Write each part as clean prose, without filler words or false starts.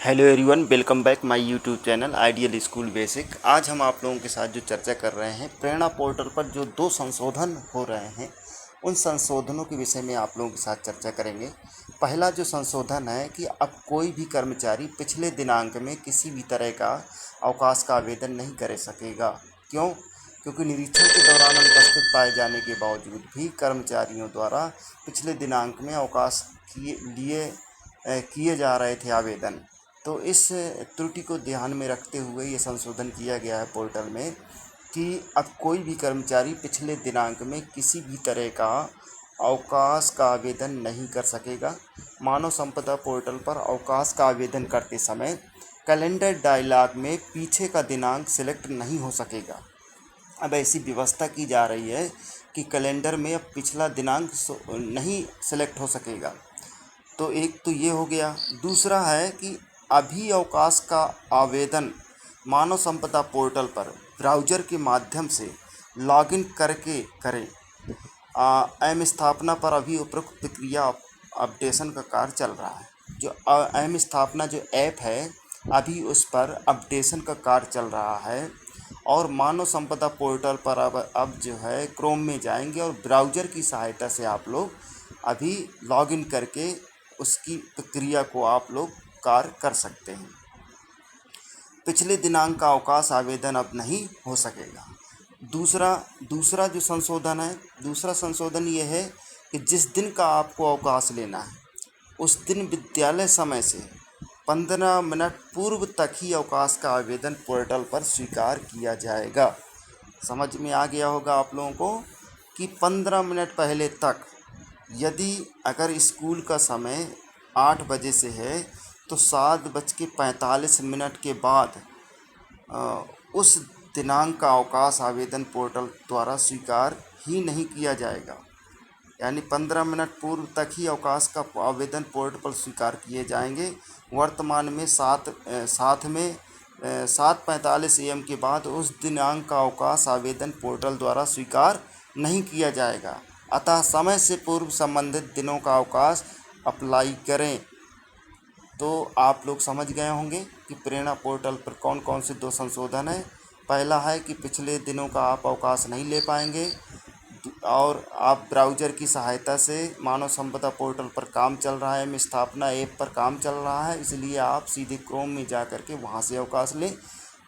Hello everyone, welcome back my YouTube channel ideal school basic. आज हम आप लोगों के साथ जो चर्चा कर रहे हैं, प्रेरणा पोर्टल पर जो 2 संशोधन हो रहे हैं उन संशोधनों के विषय में आप लोगों के साथ चर्चा करेंगे। पहला जो संशोधन है कि अब कोई भी कर्मचारी पिछले दिनांक में किसी भी तरह का अवकाश का आवेदन नहीं कर सकेगा। क्यों? क्योंकि निरीक्षण के दौरान अनुपस्थित पाए जाने के बावजूद भी कर्मचारियों द्वारा पिछले दिनांक में अवकाश किए जा रहे थे आवेदन। तो इस त्रुटि को ध्यान में रखते हुए ये संशोधन किया गया है पोर्टल में कि अब कोई भी कर्मचारी पिछले दिनांक में किसी भी तरह का अवकाश का आवेदन नहीं कर सकेगा। मानव संपदा पोर्टल पर अवकाश का आवेदन करते समय कैलेंडर डायलॉग में पीछे का दिनांक सिलेक्ट नहीं हो सकेगा। अब ऐसी व्यवस्था की जा रही है कि कैलेंडर में अब पिछला दिनांक नहीं सिलेक्ट हो सकेगा। तो एक तो ये हो गया। दूसरा है कि अभी अवकाश का आवेदन मानव संपदा पोर्टल पर ब्राउज़र के माध्यम से लॉगिन करके करें। एम स्थापना पर अभी उपरोक्त प्रक्रिया अपडेशन का कार्य चल रहा है। जो एम स्थापना जो ऐप है अभी उस पर अपडेशन का कार्य चल रहा है और मानव संपदा पोर्टल पर अब जो है क्रोम में जाएंगे और ब्राउज़र की सहायता से आप लोग अभी लॉगिन करके उसकी प्रक्रिया को आप लोग कार्य कर सकते हैं। पिछले दिनांक का अवकाश आवेदन अब नहीं हो सकेगा। दूसरा जो संशोधन है, दूसरा संशोधन ये है कि जिस दिन का आपको अवकाश लेना है उस दिन विद्यालय समय से 15 मिनट पूर्व तक ही अवकाश का आवेदन पोर्टल पर स्वीकार किया जाएगा। समझ में आ गया होगा आप लोगों को कि 15 मिनट पहले तक, यदि अगर स्कूल का समय 8 बजे से है तो 7:45 के बाद उस दिनांक का अवकाश आवेदन पोर्टल द्वारा स्वीकार ही नहीं किया जाएगा। यानी 15 मिनट पूर्व तक ही अवकाश का आवेदन पोर्टल पर स्वीकार किए जाएंगे। वर्तमान में 7:45 AM के बाद उस दिनांक का अवकाश आवेदन पोर्टल द्वारा स्वीकार नहीं किया जाएगा। अतः समय से पूर्व संबंधित दिनों का अवकाश अप्लाई करें। तो आप लोग समझ गए होंगे कि प्रेरणा पोर्टल पर कौन कौन से 2 संशोधन हैं। पहला है कि पिछले दिनों का आप अवकाश नहीं ले पाएंगे और आप ब्राउज़र की सहायता से मानव संपदा पोर्टल पर काम चल रहा है, स्थापना ऐप पर काम चल रहा है, इसलिए आप सीधे क्रोम में जा कर के वहाँ से अवकाश लें।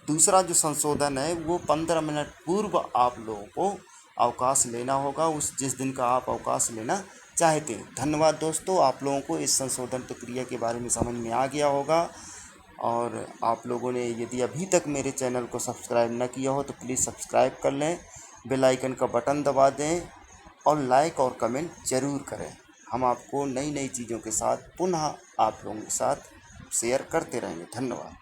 दूसरा जो संशोधन है वो 15 मिनट पूर्व आप लोगों को अवकाश लेना होगा उस जिस दिन का आप अवकाश लेना चाहते हैं। धन्यवाद दोस्तों, आप लोगों को इस संशोधन प्रक्रिया के बारे में समझ में आ गया होगा। और आप लोगों ने यदि अभी तक मेरे चैनल को सब्सक्राइब न किया हो तो प्लीज़ सब्सक्राइब कर लें, बेल आइकन का बटन दबा दें और लाइक और कमेंट ज़रूर करें। हम आपको नई नई चीज़ों के साथ पुनः आप लोगों के साथ शेयर करते रहेंगे। धन्यवाद।